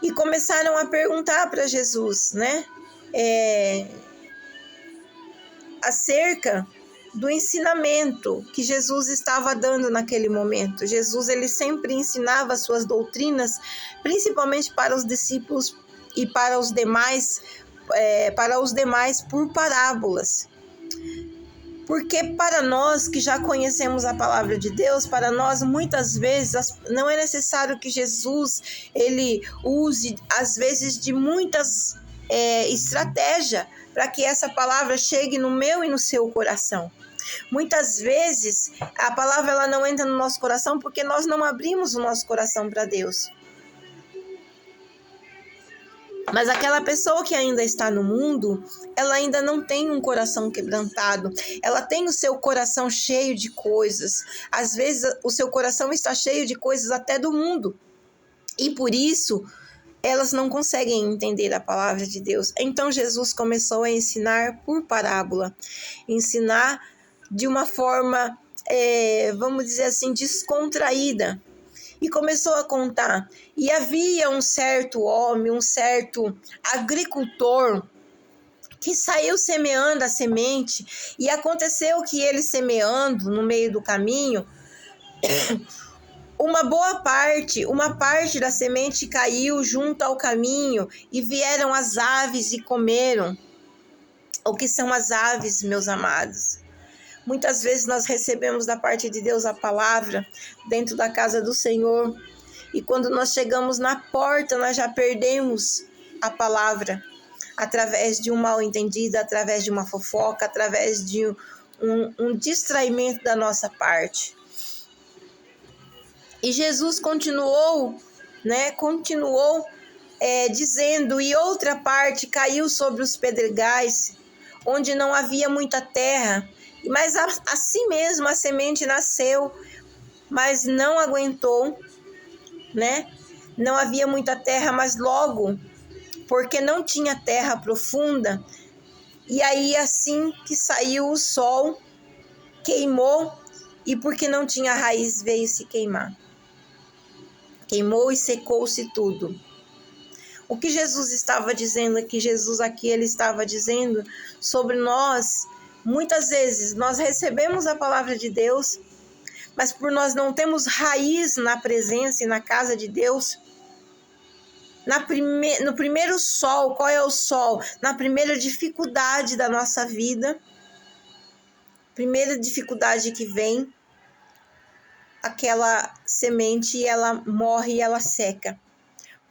e começaram a perguntar para Jesus, né? Acerca do ensinamento que Jesus estava dando naquele momento. Jesus, ele sempre ensinava suas doutrinas, principalmente para os discípulos e para os demais por parábolas. Porque para nós que já conhecemos a palavra de Deus, para nós muitas vezes não é necessário que Jesus ele use às vezes de muitas estratégias para que essa palavra chegue no meu e no seu coração. Muitas vezes a palavra ela não entra no nosso coração porque nós não abrimos o nosso coração para Deus. Mas aquela pessoa que ainda está no mundo, ela ainda não tem um coração quebrantado. Ela tem o seu coração cheio de coisas. Às vezes o seu coração está cheio de coisas até do mundo. E por isso, elas não conseguem entender a palavra de Deus. Então Jesus começou a ensinar por parábola. Ensinar de uma forma, vamos dizer assim, descontraída. E começou a contar. E havia um certo homem, um certo agricultor, que saiu semeando a semente. E aconteceu que ele semeando no meio do caminho, uma parte da semente caiu junto ao caminho. E vieram as aves e comeram. O que são as aves, meus amados? Muitas vezes nós recebemos da parte de Deus a palavra dentro da casa do Senhor. E quando nós chegamos na porta, nós já perdemos a palavra. Através de um mal entendido, através de uma fofoca, através de um distraimento da nossa parte. E Jesus continuou dizendo, e outra parte caiu sobre os pedregais, onde não havia muita terra. Mas assim mesmo a semente nasceu, mas não aguentou, né? Não havia muita terra, mas logo, porque não tinha terra profunda, e aí assim que saiu o sol, queimou, e porque não tinha raiz, veio se queimar. Queimou e secou-se tudo. O que Jesus estava dizendo aqui? Jesus aqui ele estava dizendo sobre nós. Muitas vezes nós recebemos a palavra de Deus, mas por nós não termos raiz na presença e na casa de Deus, no primeiro sol, qual é o sol? Na primeira dificuldade da nossa vida, primeira dificuldade que vem, aquela semente ela morre e ela seca.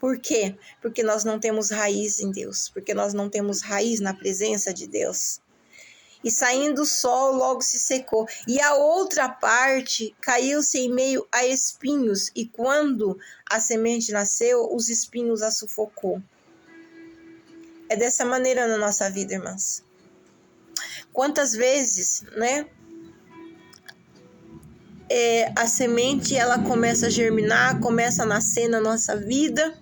Por quê? Porque nós não temos raiz em Deus, porque nós não temos raiz na presença de Deus. E saindo o sol, logo se secou. E a outra parte caiu-se em meio a espinhos. E quando a semente nasceu, os espinhos a sufocou. É dessa maneira na nossa vida, irmãs. Quantas vezes, né? A semente, ela começa a germinar, começa a nascer na nossa vida.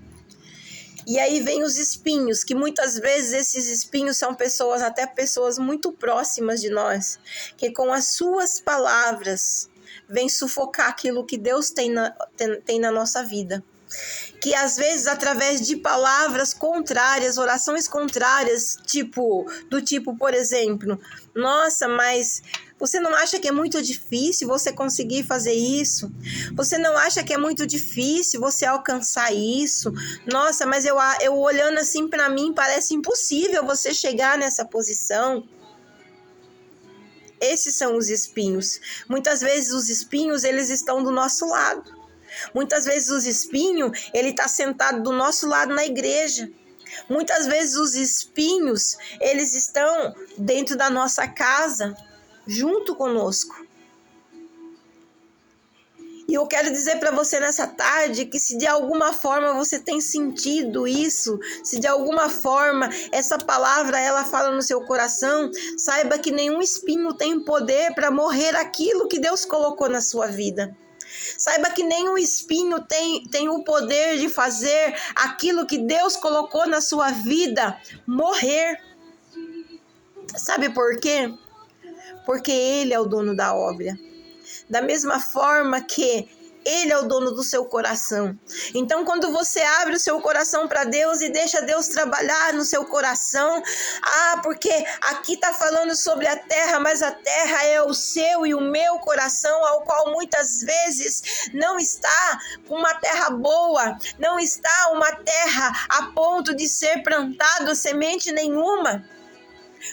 E aí vem os espinhos, que muitas vezes esses espinhos são até pessoas muito próximas de nós, que com as suas palavras vem sufocar aquilo que Deus tem na nossa vida. Que às vezes através de palavras contrárias, orações contrárias, do tipo, por exemplo, nossa, mas você não acha que é muito difícil você conseguir fazer isso? Você não acha que é muito difícil você alcançar isso? Nossa, mas eu olhando assim para mim, parece impossível você chegar nessa posição. Esses são os espinhos. Muitas vezes os espinhos, eles estão do nosso lado. Muitas vezes os espinhos, ele está sentado do nosso lado na igreja. Muitas vezes os espinhos, eles estão dentro da nossa casa, junto conosco. E eu quero dizer para você nessa tarde que se de alguma forma você tem sentido isso, se de alguma forma essa palavra ela fala no seu coração, saiba que nenhum espinho tem poder para morrer aquilo que Deus colocou na sua vida. Saiba que nenhum espinho tem o poder de fazer aquilo que Deus colocou na sua vida morrer. Sabe por quê? Porque Ele é o dono da obra. Da mesma forma que Ele é o dono do seu coração. Então, quando você abre o seu coração para Deus e deixa Deus trabalhar no seu coração, porque aqui está falando sobre a terra, mas a terra é o seu e o meu coração, ao qual muitas vezes não está uma terra boa, não está uma terra a ponto de ser plantado semente nenhuma.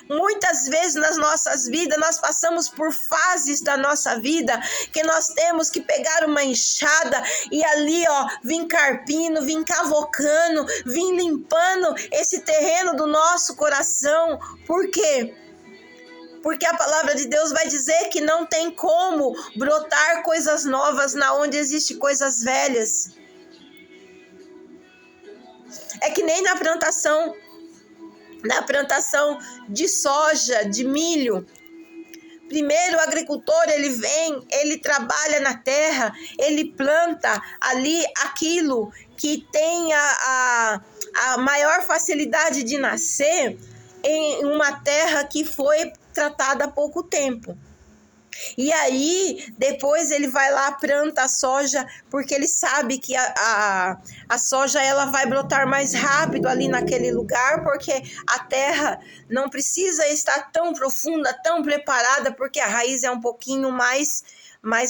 Muitas vezes nas nossas vidas, nós passamos por fases da nossa vida que nós temos que pegar uma enxada e ali, vir carpindo, vir cavocando, vir limpando esse terreno do nosso coração. Por quê? Porque a palavra de Deus vai dizer que não tem como brotar coisas novas na onde existem coisas velhas. É que nem na plantação de soja, de milho. Primeiro o agricultor, ele trabalha na terra, ele planta ali aquilo que tem a maior facilidade de nascer em uma terra que foi tratada há pouco tempo. E aí, depois ele vai lá, planta a soja, porque ele sabe que a soja ela vai brotar mais rápido ali naquele lugar, porque a terra não precisa estar tão profunda, tão preparada, porque a raiz é um pouquinho mais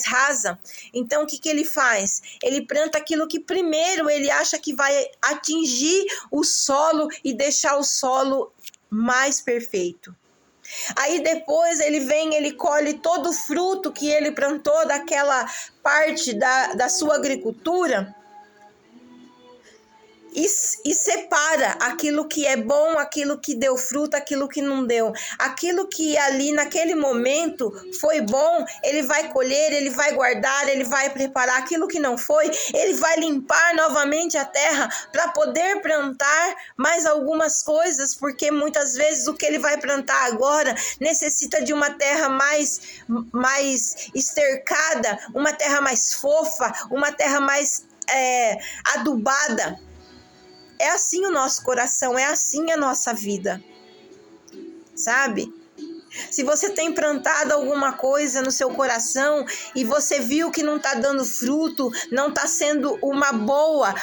rasa. Então, o que ele faz? Ele planta aquilo que primeiro ele acha que vai atingir o solo e deixar o solo mais perfeito. Aí depois ele colhe todo o fruto que ele plantou daquela parte da sua agricultura e separa aquilo que é bom, aquilo que deu fruto, aquilo que não deu. Aquilo que ali naquele momento foi bom, ele vai colher, ele vai guardar, ele vai preparar. Aquilo que não foi, ele vai limpar novamente a terra para poder plantar mais algumas coisas, porque muitas vezes o que ele vai plantar agora necessita de uma terra mais estercada, uma terra mais fofa, uma terra mais adubada. É assim o nosso coração, é assim a nossa vida, sabe? Se você tem plantado alguma coisa no seu coração e você viu que não está dando fruto, não está sendo uma boa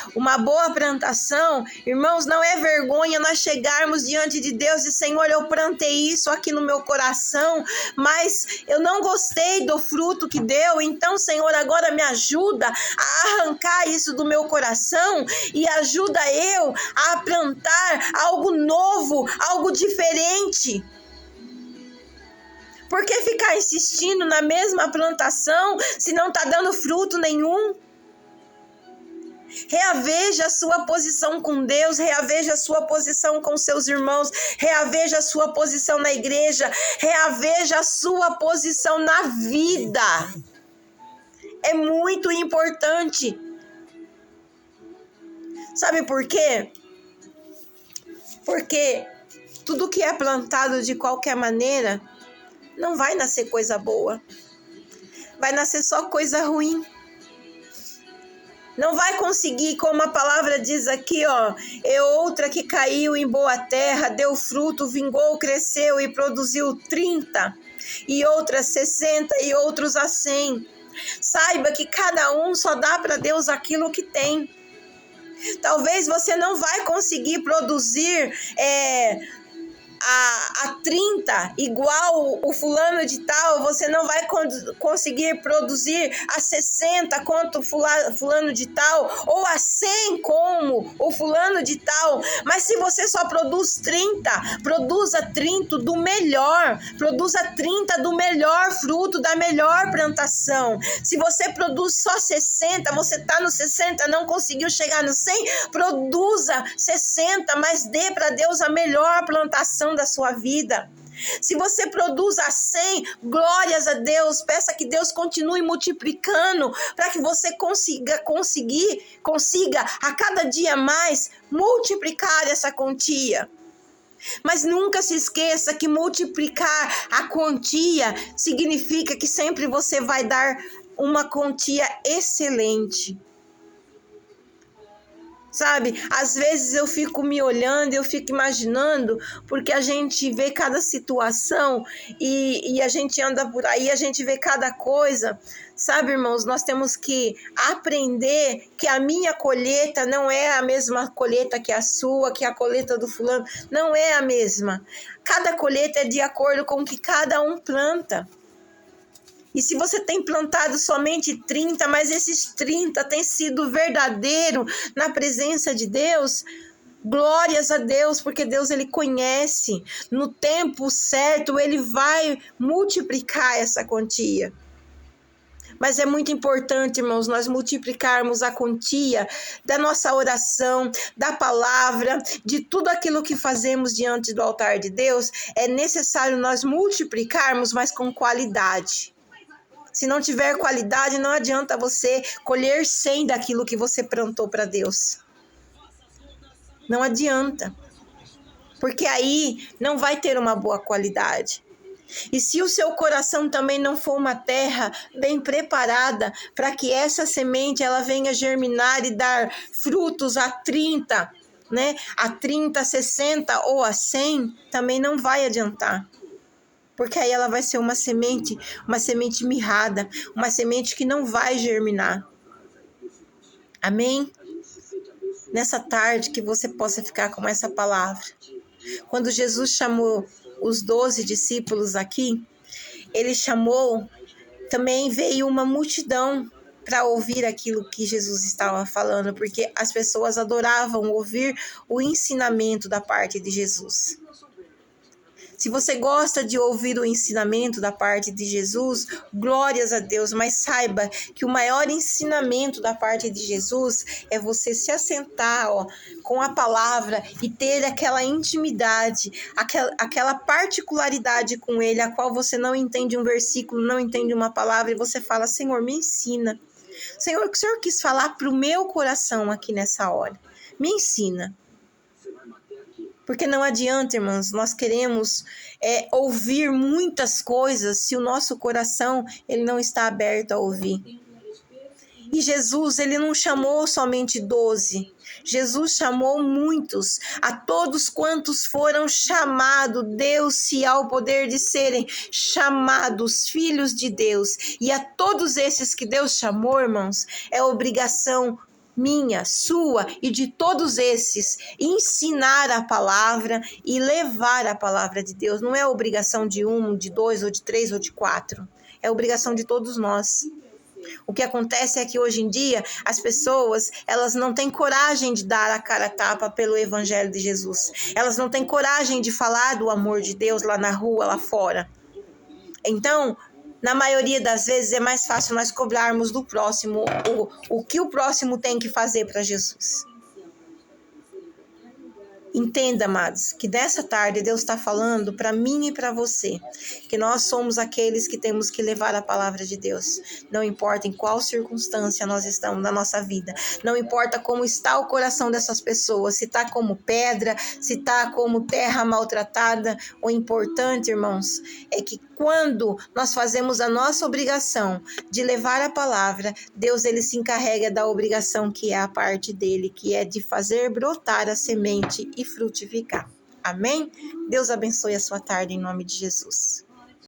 plantação, irmãos, não é vergonha nós chegarmos diante de Deus e Senhor, eu plantei isso aqui no meu coração, mas eu não gostei do fruto que deu, então Senhor, agora me ajuda a arrancar isso do meu coração e ajuda eu a plantar algo novo, algo diferente. Por que ficar insistindo na mesma plantação se não está dando fruto nenhum? Reaveja a sua posição com Deus, reaveja a sua posição com seus irmãos, reaveja a sua posição na igreja, reaveja a sua posição na vida. É muito importante. Sabe por quê? Porque tudo que é plantado de qualquer maneira não vai nascer coisa boa. Vai nascer só coisa ruim. Não vai conseguir, como a palavra diz aqui, é outra que caiu em boa terra, deu fruto, vingou, cresceu e produziu 30, e outras 60 e outros a 100. Saiba que cada um só dá para Deus aquilo que tem. Talvez você não vai conseguir produzir a 30, igual o fulano de tal, você não vai conseguir produzir a 60 quanto o fulano de tal, ou a 100 como o fulano de tal, mas se você só produz 30, produza 30 do melhor, produza 30 do melhor fruto, da melhor plantação. Se você produz só 60, você está no 60, não conseguiu chegar no 100, produza 60, mas dê para Deus a melhor plantação da sua vida. Se você produz a 100, glórias a Deus, peça que Deus continue multiplicando para que você consiga a cada dia mais multiplicar essa quantia. Mas nunca se esqueça que multiplicar a quantia significa que sempre você vai dar uma quantia excelente. Sabe, às vezes eu fico me olhando, eu fico imaginando, porque a gente vê cada situação e a gente anda por aí, a gente vê cada coisa. Sabe, irmãos, nós temos que aprender que a minha colheita não é a mesma colheita que a sua, que a colheita do fulano, não é a mesma. Cada colheita é de acordo com o que cada um planta. E se você tem plantado somente 30, mas esses 30 têm sido verdadeiro na presença de Deus, glórias a Deus, porque Deus ele conhece. No tempo certo, ele vai multiplicar essa quantia. Mas é muito importante, irmãos, nós multiplicarmos a quantia da nossa oração, da palavra, de tudo aquilo que fazemos diante do altar de Deus. É necessário nós multiplicarmos, mas com qualidade. Se não tiver qualidade, não adianta você colher 100 daquilo que você plantou para Deus. Não adianta. Porque aí não vai ter uma boa qualidade. E se o seu coração também não for uma terra bem preparada para que essa semente ela venha germinar e dar frutos a 30, né? A 30, 60 ou a 100, também não vai adiantar. Porque aí ela vai ser uma semente mirrada, uma semente que não vai germinar. Amém? Nessa tarde que você possa ficar com essa palavra. Quando Jesus chamou os 12 discípulos aqui, ele chamou, também veio uma multidão para ouvir aquilo que Jesus estava falando, porque as pessoas adoravam ouvir o ensinamento da parte de Jesus. Se você gosta de ouvir o ensinamento da parte de Jesus, glórias a Deus, mas saiba que o maior ensinamento da parte de Jesus é você se assentar com a palavra e ter aquela intimidade, aquela particularidade com Ele, a qual você não entende um versículo, não entende uma palavra, e você fala, Senhor, me ensina. Senhor, o que o Senhor quis falar para o meu coração aqui nessa hora? Me ensina. Porque não adianta, irmãos, nós queremos ouvir muitas coisas se o nosso coração ele não está aberto a ouvir. E Jesus, ele não chamou somente 12. Jesus chamou muitos. A todos quantos foram chamados, deu-se ao poder de serem chamados filhos de Deus. E a todos esses que Deus chamou, irmãos, é obrigação minha, sua e de todos esses, ensinar a palavra e levar a palavra de Deus. Não é obrigação de um, de dois, ou de três, ou de quatro. É obrigação de todos nós. O que acontece é que hoje em dia as pessoas, elas não têm coragem de dar a cara a tapa pelo evangelho de Jesus. Elas não têm coragem de falar do amor de Deus lá na rua, lá fora. Então, na maioria das vezes é mais fácil nós cobrarmos do próximo o que o próximo tem que fazer para Jesus. Entenda, amados, que nessa tarde Deus está falando para mim e para você, que nós somos aqueles que temos que levar a palavra de Deus. Não importa em qual circunstância nós estamos na nossa vida, não importa como está o coração dessas pessoas, se está como pedra, se está como terra maltratada. O importante, irmãos, é que quando nós fazemos a nossa obrigação de levar a palavra, Deus ele se encarrega da obrigação que é a parte dele, que é de fazer brotar a semente e frutificar. Amém? Deus abençoe a sua tarde em nome de Jesus.